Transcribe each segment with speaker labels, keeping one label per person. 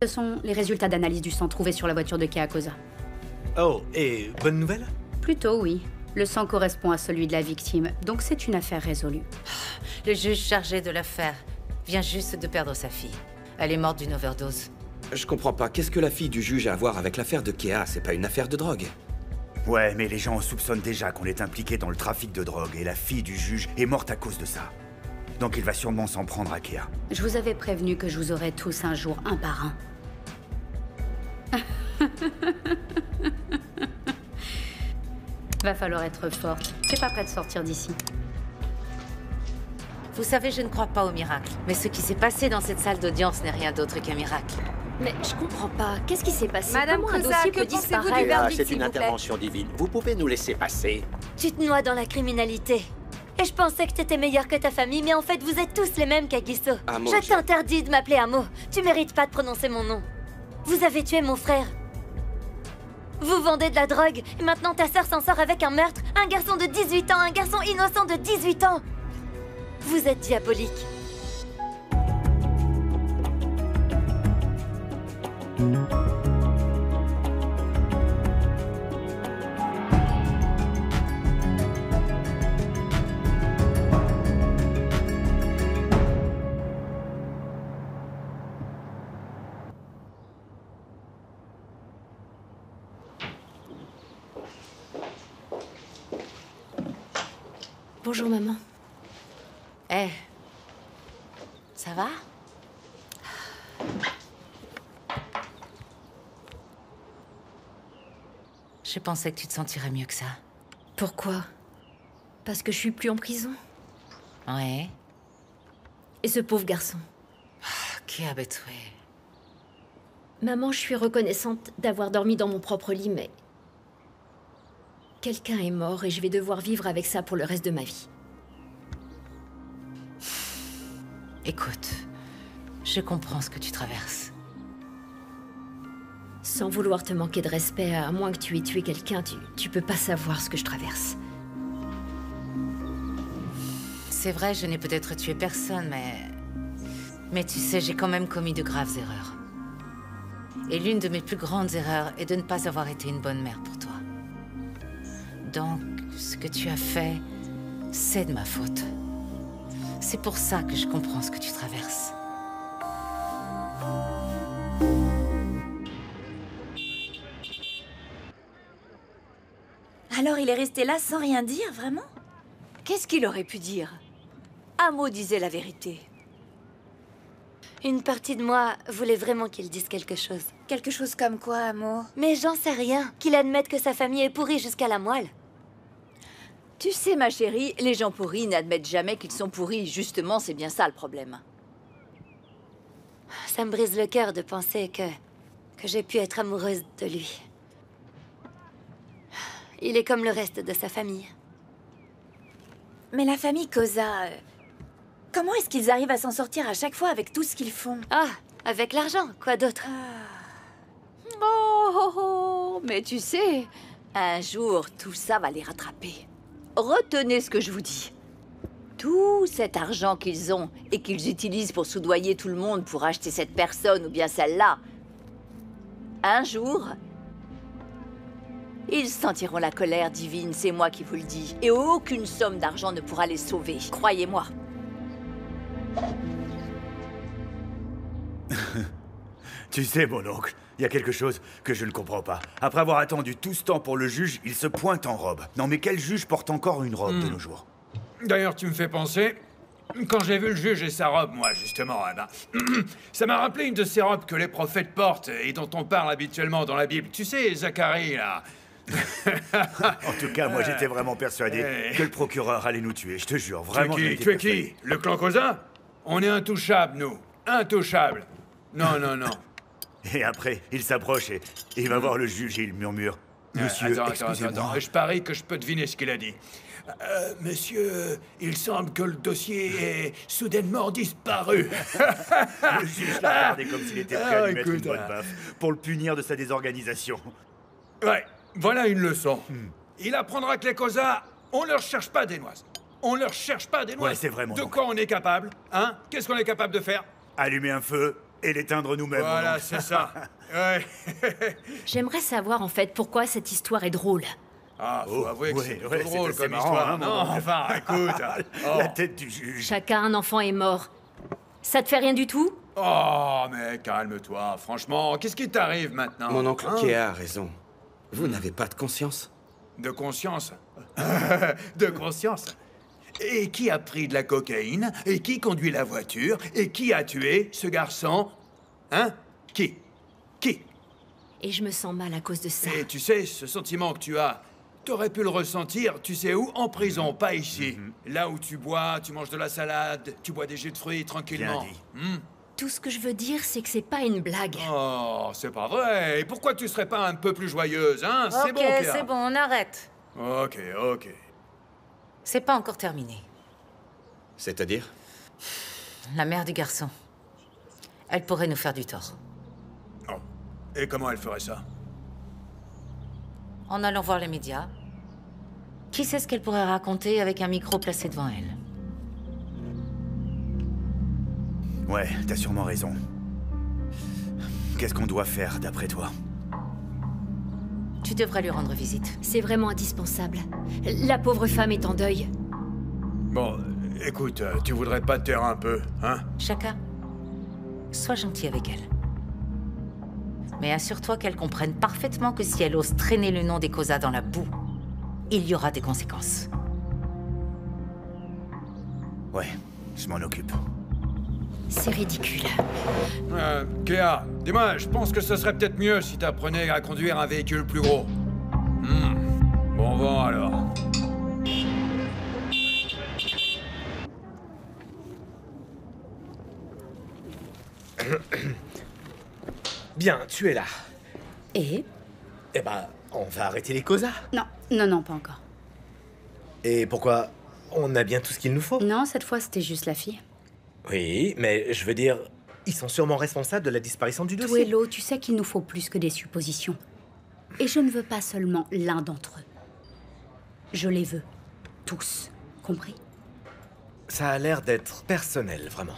Speaker 1: Ce sont les résultats d'analyse du sang trouvés sur la voiture de Kea Koza.
Speaker 2: Oh, et bonne nouvelle?
Speaker 1: Plutôt oui. Le sang correspond à celui de la victime, donc c'est une affaire résolue.
Speaker 3: Le juge chargé de l'affaire vient juste de perdre sa fille. Elle est morte d'une overdose.
Speaker 4: Je comprends pas, qu'est-ce que la fille du juge a à voir avec l'affaire de Kea? C'est pas une affaire de drogue.
Speaker 5: Ouais, mais les gens soupçonnent déjà qu'on est impliqué dans le trafic de drogue et la fille du juge est morte à cause de ça. Donc il va sûrement s'en prendre à Kea.
Speaker 1: Je vous avais prévenu que je vous aurais tous un jour, un par un. Va falloir être forte. Je suis pas prête de sortir d'ici.
Speaker 3: Vous savez, je ne crois pas au miracle. Mais ce qui s'est passé dans cette salle d'audience n'est rien d'autre qu'un miracle.
Speaker 6: Mais je comprends pas. Qu'est-ce qui s'est passé?
Speaker 7: Madame
Speaker 6: Comment un
Speaker 7: Koza,
Speaker 6: dossier
Speaker 7: que
Speaker 6: peut
Speaker 7: pensez-vous
Speaker 6: disparaître?
Speaker 7: du verdict,
Speaker 8: C'est
Speaker 7: s'il
Speaker 8: une
Speaker 7: vous plaît?
Speaker 8: intervention divine. Vous pouvez nous laisser passer.
Speaker 6: Tu te noies dans la criminalité. Et je pensais que t'étais meilleur que ta famille, mais en fait, vous êtes tous les mêmes, Kagiso.
Speaker 4: Amo,
Speaker 6: Je t'interdis de m'appeler Amo. Tu mérites pas de prononcer mon nom. Vous avez tué mon frère. Vous vendez de la drogue, et maintenant ta sœur s'en sort avec un meurtre. Un garçon de 18 ans, un garçon innocent de 18 ans. Vous êtes diabolique. Bonjour, maman.
Speaker 3: Eh, ça va? Je pensais que tu te sentirais mieux que ça.
Speaker 6: Pourquoi? Parce que je suis plus en prison.
Speaker 3: Ouais.
Speaker 6: Et ce pauvre garçon.
Speaker 3: Qui a tué?
Speaker 6: Maman, je suis reconnaissante d'avoir dormi dans mon propre lit, mais... quelqu'un est mort et je vais devoir vivre avec ça pour le reste de ma vie.
Speaker 3: Écoute, je comprends ce que tu traverses.
Speaker 6: Sans vouloir te manquer de respect, à moins que tu aies tué quelqu'un, tu peux pas savoir ce que je traverse.
Speaker 3: C'est vrai, je n'ai peut-être tué personne, mais tu sais, j'ai quand même commis de graves erreurs. Et l'une de mes plus grandes erreurs est de ne pas avoir été une bonne mère pour toi. Donc, ce que tu as fait, c'est de ma faute. C'est pour ça que je comprends ce que tu traverses.
Speaker 7: Alors il est resté là sans rien dire, vraiment? Qu'est-ce qu'il aurait pu dire? Amo disait la vérité.
Speaker 6: Une partie de moi voulait vraiment qu'il dise quelque chose.
Speaker 7: Quelque chose comme quoi, Amo?
Speaker 6: Mais j'en sais rien. Qu'il admette que sa famille est pourrie jusqu'à la moelle.
Speaker 7: Tu sais, ma chérie, les gens pourris n'admettent jamais qu'ils sont pourris. Justement, c'est bien ça le problème.
Speaker 6: Ça me brise le cœur de penser que j'ai pu être amoureuse de lui. Il est comme le reste de sa famille.
Speaker 7: Mais la famille Koza... comment est-ce qu'ils arrivent à s'en sortir à chaque fois avec tout ce qu'ils font?
Speaker 6: Ah, avec l'argent, quoi d'autre?
Speaker 7: Oh, mais tu sais, un jour, tout ça va les rattraper. Retenez ce que je vous dis. Tout cet argent qu'ils ont et qu'ils utilisent pour soudoyer tout le monde pour acheter cette personne ou bien celle-là, un jour, ils sentiront la colère divine, c'est moi qui vous le dis. Et aucune somme d'argent ne pourra les sauver, croyez-moi.
Speaker 5: Tu sais, mon oncle, il y a quelque chose que je ne comprends pas. Après avoir attendu tout ce temps pour le juge, il se pointe en robe. Non mais quel juge porte encore une robe de nos jours?
Speaker 9: D'ailleurs, tu me fais penser... Quand j'ai vu le juge et sa robe, moi, justement, eh ben, ça m'a rappelé une de ces robes que les prophètes portent et dont on parle habituellement dans la Bible. Tu sais, Zacharie, là.
Speaker 5: En tout cas, moi, j'étais vraiment persuadé que le procureur allait nous tuer, je te jure, vraiment.
Speaker 9: Tu es qui? Le clan Koza? On est intouchables, nous. Intouchables. Non, non, non.
Speaker 5: Et après, il s'approche et il va voir le juge et il murmure. Monsieur, excusez-moi.
Speaker 9: Je parie que je peux deviner ce qu'il a dit. Monsieur, il semble que le dossier est soudainement disparu.
Speaker 5: Le juge l'a regardé comme s'il était prêt à lui mettre une bonne baffe pour le punir de sa désorganisation.
Speaker 9: Ouais, voilà une leçon. Il apprendra que les Koza, on leur cherche pas des noises. On leur cherche pas des noises.
Speaker 5: Ouais, c'est vraiment.
Speaker 9: De quoi on est capable, hein? Qu'est-ce qu'on est capable de faire?
Speaker 5: Allumer un feu, Et l'éteindre nous-mêmes.
Speaker 9: Voilà,
Speaker 5: mon oncle.
Speaker 9: c'est ça. Ouais.
Speaker 10: J'aimerais savoir en fait pourquoi cette histoire est drôle.
Speaker 9: Ah, faut avouer que
Speaker 5: ouais,
Speaker 9: c'est plutôt
Speaker 5: ouais,
Speaker 9: drôle
Speaker 5: c'est
Speaker 9: comme
Speaker 5: marrant,
Speaker 9: histoire.
Speaker 5: hein, mon
Speaker 9: Non,
Speaker 5: oncle.
Speaker 9: enfin, écoute.
Speaker 5: La tête du juge.
Speaker 10: Chacun un enfant est mort. Ça te fait rien du tout?
Speaker 9: Oh, mais calme-toi. Franchement, qu'est-ce qui t'arrive maintenant?
Speaker 4: Mon oncle
Speaker 9: hein?
Speaker 4: Kea a raison. Vous n'avez pas de conscience?
Speaker 9: De conscience. De conscience. Et qui a pris de la cocaïne? Et qui conduit la voiture? Et qui a tué ce garçon? Hein? Qui?
Speaker 10: Et je me sens mal à cause de ça.
Speaker 9: Et tu sais, ce sentiment que tu as, t'aurais pu le ressentir, tu sais où? En prison, pas ici. Là où tu bois, tu manges de la salade, tu bois des jus de fruits tranquillement.
Speaker 5: Bien dit.
Speaker 10: Tout ce que je veux dire, c'est que c'est pas une blague.
Speaker 9: Oh, c'est pas vrai. Et pourquoi tu serais pas un peu plus joyeuse, hein? C'est
Speaker 3: Ok,
Speaker 9: bon, Kea.
Speaker 3: c'est bon, on arrête.
Speaker 9: Ok.
Speaker 3: C'est pas encore terminé.
Speaker 4: C'est-à-dire?
Speaker 3: La mère du garçon. Elle pourrait nous faire du tort.
Speaker 9: Oh. Et comment elle ferait ça?
Speaker 3: En allant voir les médias. Qui sait ce qu'elle pourrait raconter avec un micro placé devant elle?
Speaker 5: Ouais, t'as sûrement raison. Qu'est-ce qu'on doit faire, d'après toi?
Speaker 3: Tu devrais lui rendre visite.
Speaker 10: C'est vraiment indispensable. La pauvre femme est en deuil.
Speaker 9: Bon, écoute, tu voudrais pas te taire un peu, hein?
Speaker 3: Chacun, sois gentil avec elle. Mais assure-toi qu'elle comprenne parfaitement que si elle ose traîner le nom des Cosa dans la boue, il y aura des conséquences.
Speaker 5: Ouais, je m'en occupe.
Speaker 10: C'est ridicule.
Speaker 9: Kea, dis-moi, je pense que ce serait peut-être mieux si t'apprenais à conduire un véhicule plus gros. Bon vent alors.
Speaker 2: Bien, tu es là.
Speaker 1: Et?
Speaker 2: Eh ben, on va arrêter les causas.
Speaker 1: Non, pas encore.
Speaker 2: Et pourquoi? On a bien tout ce qu'il nous faut.
Speaker 1: Non, cette fois, c'était juste la fille.
Speaker 2: Oui, mais je veux dire, ils sont sûrement responsables de la disparition du dossier.
Speaker 1: Tuello, tu sais qu'il nous faut plus que des suppositions. Et je ne veux pas seulement l'un d'entre eux. Je les veux. Tous. Compris?
Speaker 2: Ça a l'air d'être personnel, vraiment.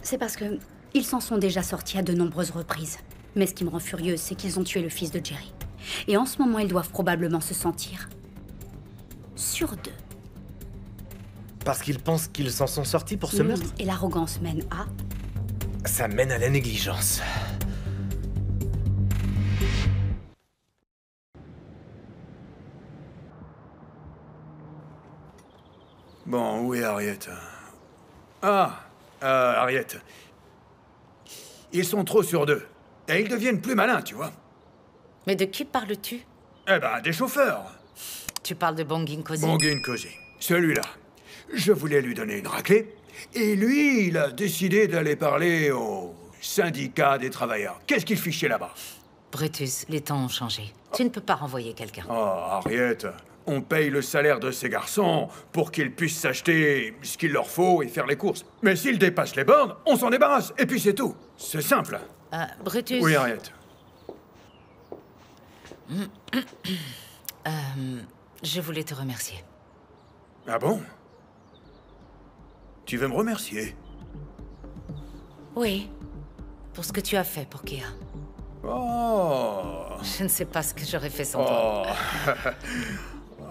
Speaker 1: C'est parce que ils s'en sont déjà sortis à de nombreuses reprises. Mais ce qui me rend furieuse, c'est qu'ils ont tué le fils de Jerry. Et en ce moment, ils doivent probablement se sentir sur d'eux.
Speaker 2: Parce qu'ils pensent qu'ils s'en sont sortis pour ce meurtre?
Speaker 1: Et l'arrogance mène à...
Speaker 2: Ça mène à la négligence.
Speaker 9: Bon, où est Harriet? Harriet. Ils sont trop sur d'eux. Et ils deviennent plus malins, tu vois.
Speaker 3: Mais de qui parles-tu?
Speaker 9: Eh ben, des chauffeurs.
Speaker 3: Tu parles de Bongin Kosi.
Speaker 9: Bongin Kosi. Celui-là. Je voulais lui donner une raclée. Et lui, il a décidé d'aller parler au syndicat des travailleurs. Qu'est-ce qu'il fichait là-bas?
Speaker 3: Brutus, les temps ont changé. Tu ne peux pas renvoyer quelqu'un.
Speaker 9: Oh, Harriet, on paye le salaire de ces garçons pour qu'ils puissent s'acheter ce qu'il leur faut et faire les courses. Mais s'ils dépassent les bornes, on s'en débarrasse. Et puis c'est tout. C'est simple.
Speaker 3: Brutus...
Speaker 9: Oui, Harriet.
Speaker 3: Je voulais te remercier.
Speaker 9: Ah bon? Tu veux me remercier?
Speaker 3: Oui. Pour ce que tu as fait pour Kea.
Speaker 9: Oh.
Speaker 3: Je ne sais pas ce que j'aurais fait sans toi.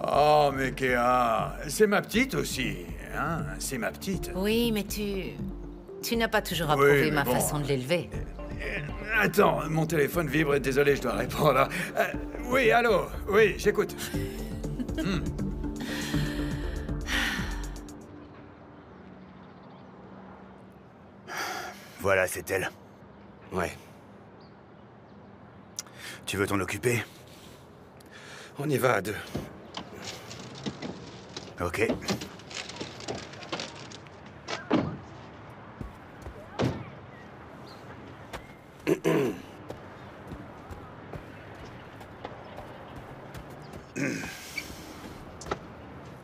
Speaker 9: Oh, mais Kea, c'est ma petite aussi, hein? C'est ma petite.
Speaker 3: Oui, mais tu n'as pas toujours
Speaker 9: Oui,
Speaker 3: approuvé
Speaker 9: mais
Speaker 3: ma
Speaker 9: bon.
Speaker 3: façon de l'élever.
Speaker 9: Attends, mon téléphone vibre, désolé, je dois répondre. Oui, allô? Oui, j'écoute.
Speaker 5: Voilà, c'est elle.
Speaker 4: Ouais.
Speaker 5: Tu veux t'en occuper?
Speaker 4: On y va à deux.
Speaker 5: Ok.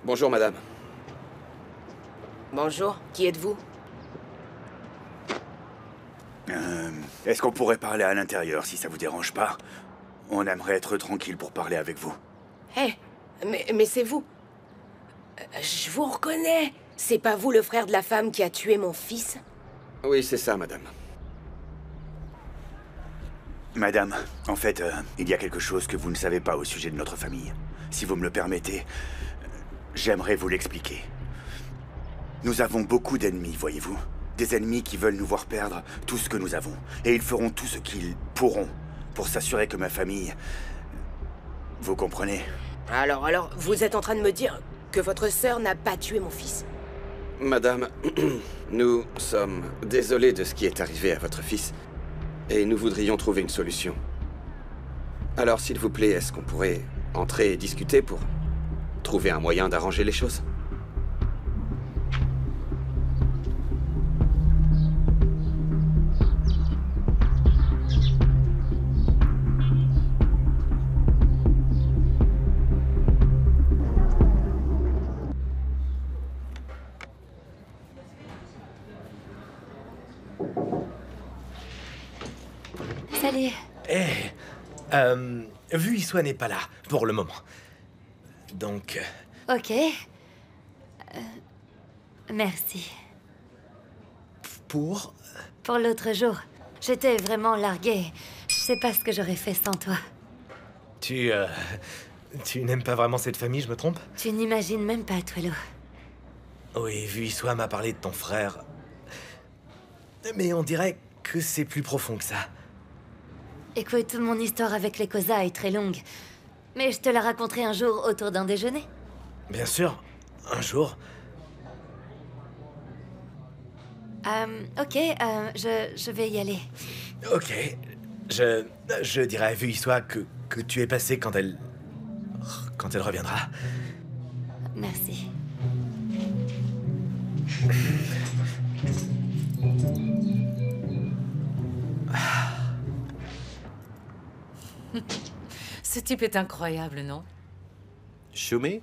Speaker 4: Bonjour, madame.
Speaker 11: Bonjour, qui êtes-vous?
Speaker 5: Est-ce qu'on pourrait parler à l'intérieur, si ça vous dérange pas? On aimerait être tranquille pour parler avec vous.
Speaker 11: Hé, mais c'est vous. Je vous reconnais. C'est pas vous le frère de la femme qui a tué mon fils?
Speaker 4: Oui, c'est ça, madame.
Speaker 5: Madame, en fait, il y a quelque chose que vous ne savez pas au sujet de notre famille. Si vous me le permettez, j'aimerais vous l'expliquer. Nous avons beaucoup d'ennemis, voyez-vous. Des ennemis qui veulent nous voir perdre tout ce que nous avons. Et ils feront tout ce qu'ils pourront pour s'assurer que ma famille... Vous comprenez?
Speaker 11: Alors, vous êtes en train de me dire que votre sœur n'a pas tué mon fils?
Speaker 4: Madame, nous sommes désolés de ce qui est arrivé à votre fils. Et nous voudrions trouver une solution. Alors, s'il vous plaît, est-ce qu'on pourrait entrer et discuter pour trouver un moyen d'arranger les choses?
Speaker 6: Salut.
Speaker 2: Vuisoi n'est pas là, pour le moment. Donc...
Speaker 6: Ok. Merci.
Speaker 2: Pour
Speaker 6: l'autre jour. J'étais vraiment larguée. Je sais pas ce que j'aurais fait sans toi.
Speaker 2: Tu n'aimes pas vraiment cette famille, je me trompe?
Speaker 6: Tu n'imagines même pas, Twello.
Speaker 2: Oui, Vuisoi m'a parlé de ton frère. Mais on dirait que c'est plus profond que ça.
Speaker 6: Écoute, mon histoire avec les Kosa est très longue. Mais je te la raconterai un jour autour d'un déjeuner.
Speaker 2: Bien sûr, un jour.
Speaker 6: Ok, je vais y aller.
Speaker 2: Ok, je dirai à Vuisoi que tu es passé quand elle reviendra.
Speaker 6: Merci.
Speaker 3: Ce type est incroyable, non?
Speaker 8: Shume?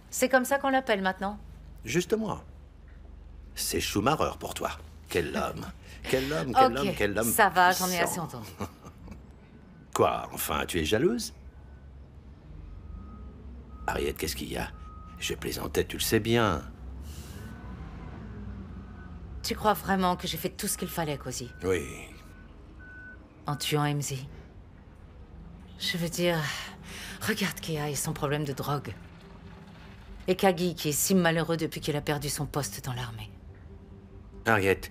Speaker 3: C'est comme ça qu'on l'appelle maintenant.
Speaker 8: Juste moi. C'est Schumacher pour toi. Quel homme. Quel homme, quel homme.
Speaker 3: Ça va, j'en ai
Speaker 8: puissant.
Speaker 3: assez entendu.
Speaker 8: Quoi? Enfin, tu es jalouse? Harriet, qu'est-ce qu'il y a? Je plaisantais, tu le sais bien.
Speaker 3: Tu crois vraiment que j'ai fait tout ce qu'il fallait, Cozy?
Speaker 8: Oui.
Speaker 3: En tuant MZ? Je veux dire... Regarde Kea et son problème de drogue. Et Kagi, qui est si malheureux depuis qu'il a perdu son poste dans l'armée.
Speaker 8: Harriet,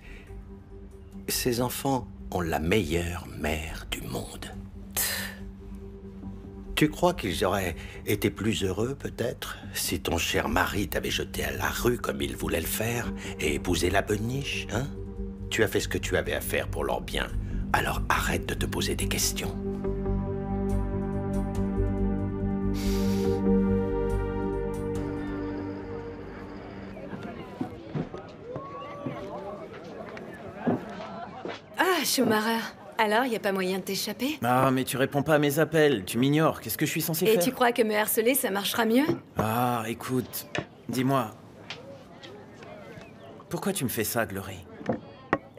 Speaker 8: ces enfants ont la meilleure mère du monde. Tu crois qu'ils auraient été plus heureux, peut-être, si ton cher mari t'avait jeté à la rue comme il voulait le faire et épousé la boniche, hein? Tu as fait ce que tu avais à faire pour leur bien. Alors arrête de te poser des questions.
Speaker 10: Ah, Schumacher. Alors, y a pas moyen de t'échapper?
Speaker 12: Ah, mais tu réponds pas à mes appels, tu m'ignores. Qu'est-ce que je suis censé
Speaker 10: Et
Speaker 12: faire?
Speaker 10: tu crois que me harceler, ça marchera mieux?
Speaker 12: Ah, écoute, dis-moi. Pourquoi tu me fais ça, Glory?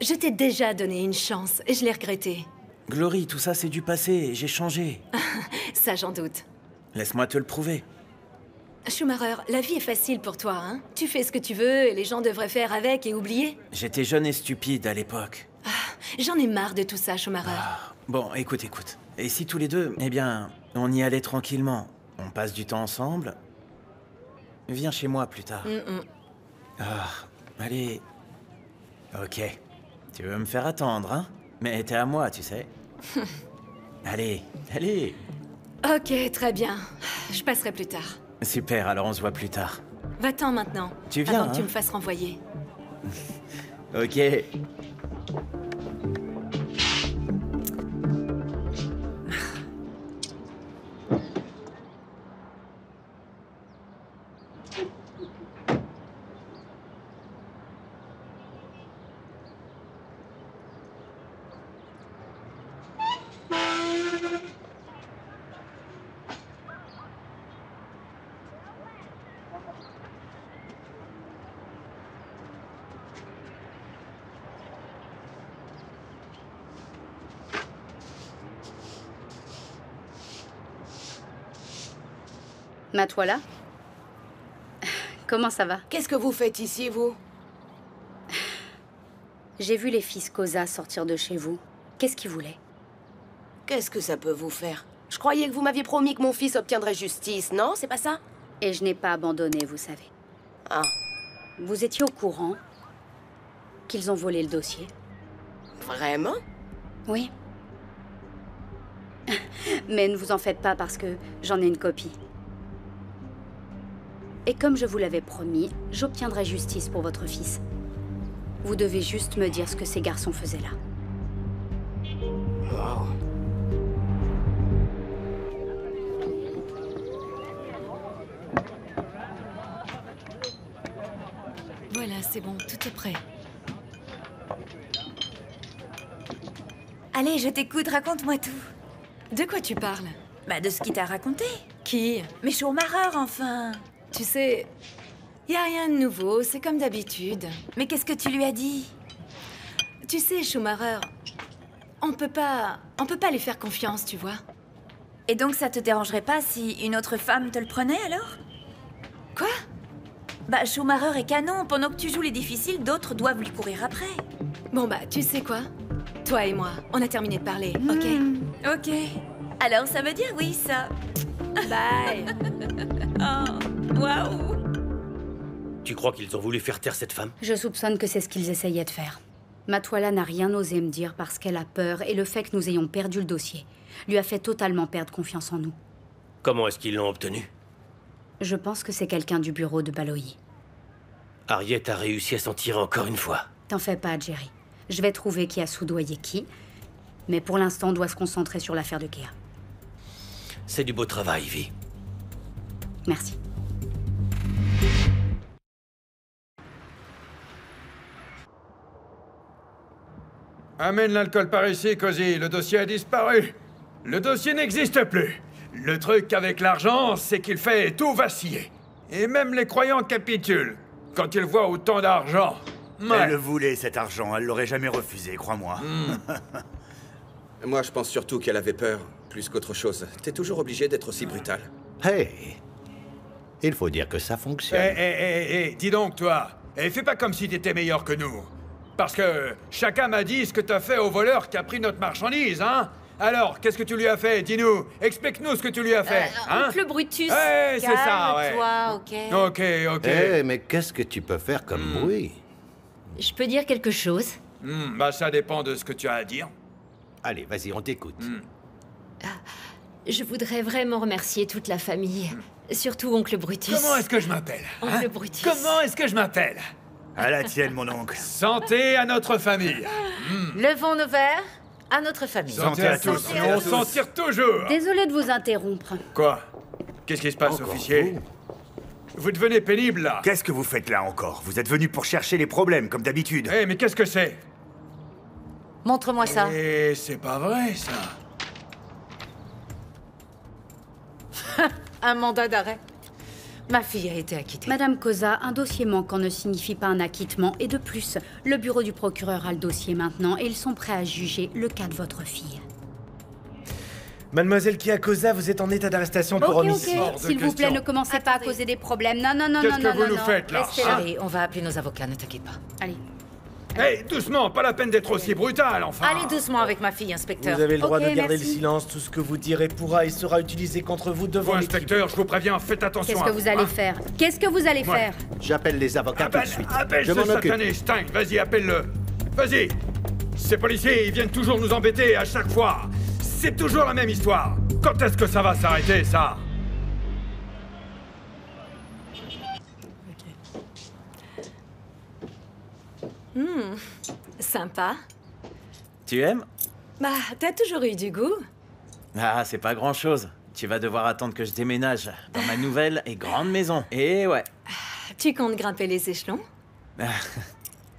Speaker 10: Je t'ai déjà donné une chance, et je l'ai regretté.
Speaker 12: Glory, tout ça c'est du passé, j'ai changé.
Speaker 10: Ça, j'en doute.
Speaker 12: Laisse-moi te le prouver.
Speaker 10: Schumacher, la vie est facile pour toi, hein? Tu fais ce que tu veux, et les gens devraient faire avec et oublier.
Speaker 12: J'étais jeune et stupide à l'époque.
Speaker 10: J'en ai marre de tout ça, Schumacher.
Speaker 12: Bon, écoute. Et si tous les deux, eh bien, on y allait tranquillement. On passe du temps ensemble. Viens chez moi plus tard. Ah, allez. Ok. Tu veux me faire attendre, hein? Mais t'es à moi, tu sais. Allez.
Speaker 10: Ok, très bien. Je passerai plus tard.
Speaker 12: Super, alors on se voit plus tard.
Speaker 10: Va-t'en maintenant.
Speaker 12: Tu viens,
Speaker 10: avant que tu
Speaker 12: hein?
Speaker 10: me fasses renvoyer.
Speaker 12: Ok.
Speaker 1: Matwala? Comment ça va?
Speaker 11: Qu'est-ce que vous faites ici, vous?
Speaker 1: J'ai vu les fils Kosa sortir de chez vous. Qu'est-ce qu'ils voulaient?
Speaker 11: Qu'est-ce que ça peut vous faire? Je croyais que vous m'aviez promis que mon fils obtiendrait justice, non? C'est pas ça?
Speaker 1: Et je n'ai pas abandonné, vous savez.
Speaker 11: Ah.
Speaker 1: Vous étiez au courant qu'ils ont volé le dossier?
Speaker 11: Vraiment?
Speaker 1: Oui. Mais ne vous en faites pas parce que j'en ai une copie. Et comme je vous l'avais promis, j'obtiendrai justice pour votre fils. Vous devez juste me dire ce que ces garçons faisaient là.
Speaker 11: Wow.
Speaker 10: Voilà, c'est bon, tout est prêt.
Speaker 13: Allez, je t'écoute, raconte-moi tout.
Speaker 10: De quoi tu parles?
Speaker 13: Bah, de ce qu'il t'a raconté.
Speaker 10: Qui?
Speaker 13: Mais Schumacher, enfin.
Speaker 10: Tu sais, y a rien de nouveau, c'est comme d'habitude.
Speaker 13: Mais qu'est-ce que tu lui as dit?
Speaker 10: Tu sais, Schumacher, on peut pas lui faire confiance, tu vois.
Speaker 13: Et donc ça te dérangerait pas si une autre femme te le prenait, alors?
Speaker 10: Quoi?
Speaker 13: Bah, Schumacher est canon. Pendant que tu joues les difficiles, d'autres doivent lui courir après.
Speaker 10: Bon bah, tu sais quoi? Toi et moi, on a terminé de parler, ok?
Speaker 13: Ok. Alors ça veut dire oui, ça.
Speaker 10: Bye.
Speaker 13: Oh, waouh.
Speaker 8: Tu crois qu'ils ont voulu faire taire cette femme?
Speaker 1: Je soupçonne que c'est ce qu'ils essayaient de faire. Matoila n'a rien osé me dire parce qu'elle a peur et le fait que nous ayons perdu le dossier lui a fait totalement perdre confiance en nous.
Speaker 8: Comment est-ce qu'ils l'ont obtenu?
Speaker 1: Je pense que c'est quelqu'un du bureau de Baloyi.
Speaker 8: Harriet a réussi à s'en tirer encore une fois.
Speaker 1: T'en fais pas, Jerry. Je vais trouver qui a soudoyé qui. Mais pour l'instant, on doit se concentrer sur l'affaire de Kea.
Speaker 8: C'est du beau travail, Vi.
Speaker 1: Merci.
Speaker 9: Amène l'alcool par ici, Cozy. Le dossier a disparu. Le dossier n'existe plus. Le truc avec l'argent, c'est qu'il fait tout vaciller. Et même les croyants capitulent quand ils voient autant d'argent. Ouais.
Speaker 5: Elle le voulait, cet argent. Elle l'aurait jamais refusé, crois-moi.
Speaker 4: Moi, je pense surtout qu'elle avait peur, plus qu'autre chose. T'es toujours obligé d'être aussi brutal.
Speaker 8: Hey! Il faut dire que ça fonctionne.
Speaker 9: Dis donc, toi. Fais pas comme si t'étais meilleur que nous. Parce que chacun m'a dit ce que t'as fait au voleur qui a pris notre marchandise, hein? Alors, qu'est-ce que tu lui as fait? Dis-nous. Explique-nous ce que tu lui as fait, hein?
Speaker 3: Oncle Brutus,
Speaker 9: c'est ça, ouais.
Speaker 3: calme-toi, ok?
Speaker 9: Ok.
Speaker 8: Mais qu'est-ce que tu peux faire comme bruit?
Speaker 1: Je peux dire quelque chose?
Speaker 9: Bah, ça dépend de ce que tu as à dire.
Speaker 8: Allez, vas-y, on t'écoute.
Speaker 10: Je voudrais vraiment remercier toute la famille. Surtout Oncle Brutus.
Speaker 9: Comment est-ce que je m'appelle?
Speaker 10: Oncle Brutus.
Speaker 9: Comment est-ce que je m'appelle?
Speaker 5: À la tienne, mon oncle.
Speaker 9: Santé à notre famille.
Speaker 3: Levons nos verres à notre famille.
Speaker 9: Santé à tous. On s'en tire toujours.
Speaker 1: Désolé de vous interrompre.
Speaker 9: Quoi? Qu'est-ce qui se passe, officier? Vous devenez pénible, là.
Speaker 5: Qu'est-ce que vous faites là encore? Vous êtes venu pour chercher les problèmes, comme d'habitude.
Speaker 9: Mais qu'est-ce que c'est?
Speaker 3: Montre-moi ça.
Speaker 9: C'est pas vrai, ça.
Speaker 3: Un mandat d'arrêt. Ma fille a été acquittée.
Speaker 1: Madame Koza, un dossier manquant ne signifie pas un acquittement. Et de plus, le bureau du procureur a le dossier maintenant et ils sont prêts à juger le cas de votre fille.
Speaker 2: Mademoiselle Kea Koza, vous êtes en état d'arrestation pour homicide.
Speaker 1: Ok, s'il vous plaît, ne commencez pas à causer des problèmes. Non, non, non, non, non, non.
Speaker 9: Qu'est-ce que vous nous faites, là?
Speaker 3: Allez, on va appeler nos avocats, ne t'inquiète pas.
Speaker 1: Allez.
Speaker 9: Hey, doucement, pas la peine d'être aussi brutal, enfin.
Speaker 3: Allez doucement avec ma fille, inspecteur.
Speaker 2: Vous avez le droit
Speaker 1: Ok,
Speaker 2: de garder
Speaker 1: merci.
Speaker 2: le silence. Tout ce que vous direz pourra et sera utilisé contre vous devant
Speaker 9: Bon,
Speaker 2: l'équipe.
Speaker 9: inspecteur, je vous préviens, faites attention
Speaker 1: Qu'est-ce
Speaker 9: à
Speaker 1: que vous allez faire? Qu'est-ce que vous allez faire?
Speaker 8: J'appelle les avocats tout de suite.
Speaker 9: Appelle
Speaker 8: Je
Speaker 9: ce
Speaker 8: m'en occupe.
Speaker 9: satané Stink, vas-y, appelle-le. Vas-y. Ces policiers, ils viennent toujours nous embêter à chaque fois. C'est toujours la même histoire. Quand est-ce que ça va s'arrêter, ça?
Speaker 10: Sympa.
Speaker 12: Tu aimes?
Speaker 10: Bah, t'as toujours eu du goût.
Speaker 12: Ah, c'est pas grand-chose. Tu vas devoir attendre que je déménage dans ma nouvelle et grande maison. Et ouais.
Speaker 10: Tu comptes grimper les échelons?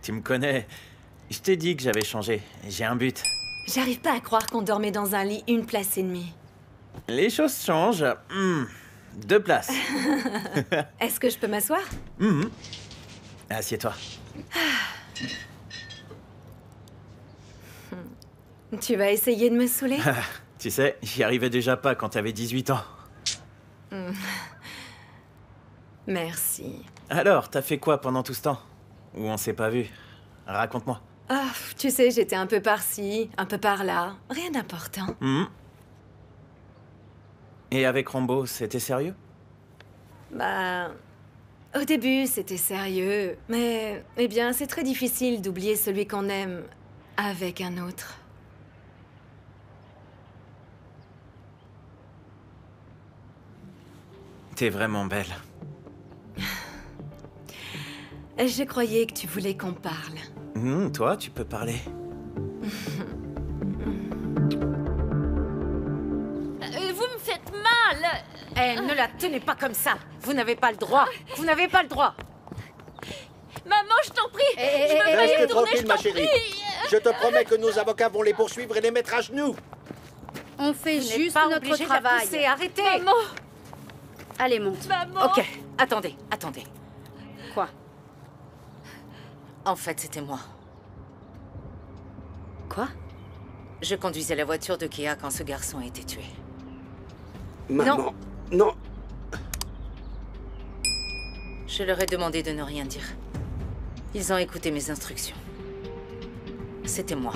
Speaker 12: Tu me connais. Je t'ai dit que j'avais changé. J'ai un but.
Speaker 10: J'arrive pas à croire qu'on dormait dans un lit une place et demie.
Speaker 12: Les choses changent. 2 places.
Speaker 10: Est-ce que je peux m'asseoir?
Speaker 12: Assieds-toi.
Speaker 10: Tu vas essayer de me saouler?
Speaker 12: Tu sais, j'y arrivais déjà pas quand t'avais 18 ans.
Speaker 10: Merci.
Speaker 12: Alors, t'as fait quoi pendant tout ce temps? Ou on s'est pas vu? Raconte-moi.
Speaker 10: Ah, tu sais, j'étais un peu par-ci, un peu par-là. Rien d'important.
Speaker 12: Et avec Rambo, c'était sérieux?
Speaker 10: Bah... Au début, c'était sérieux. Mais, eh bien, c'est très difficile d'oublier celui qu'on aime avec un autre.
Speaker 12: T'es vraiment belle.
Speaker 10: Je croyais que tu voulais qu'on parle.
Speaker 12: Toi, tu peux parler.
Speaker 7: Vous me faites mal.
Speaker 3: Eh, ne la tenez pas comme ça. Vous n'avez pas le droit. Vous n'avez pas le droit.
Speaker 7: Maman, je t'en prie. Je veux pas y
Speaker 8: Reste
Speaker 7: retourner,
Speaker 8: tranquille,
Speaker 7: je
Speaker 8: ma
Speaker 7: t'en
Speaker 8: chérie.
Speaker 7: prie.
Speaker 8: Je te promets que nos avocats vont les poursuivre et les mettre à genoux.
Speaker 1: On fait
Speaker 3: Vous n'êtes
Speaker 1: juste
Speaker 3: pas
Speaker 1: notre
Speaker 3: obligé de la
Speaker 1: travail.
Speaker 3: pousser, arrêtez.
Speaker 7: Maman,
Speaker 1: Allez, monte.
Speaker 7: maman.
Speaker 3: Ok, attendez, attendez.
Speaker 1: Quoi?
Speaker 3: En fait, c'était moi.
Speaker 1: Quoi?
Speaker 3: Je conduisais la voiture de Kia quand ce garçon a été tué.
Speaker 4: Maman, non.
Speaker 3: Je leur ai demandé de ne rien dire. Ils ont écouté mes instructions. C'était moi.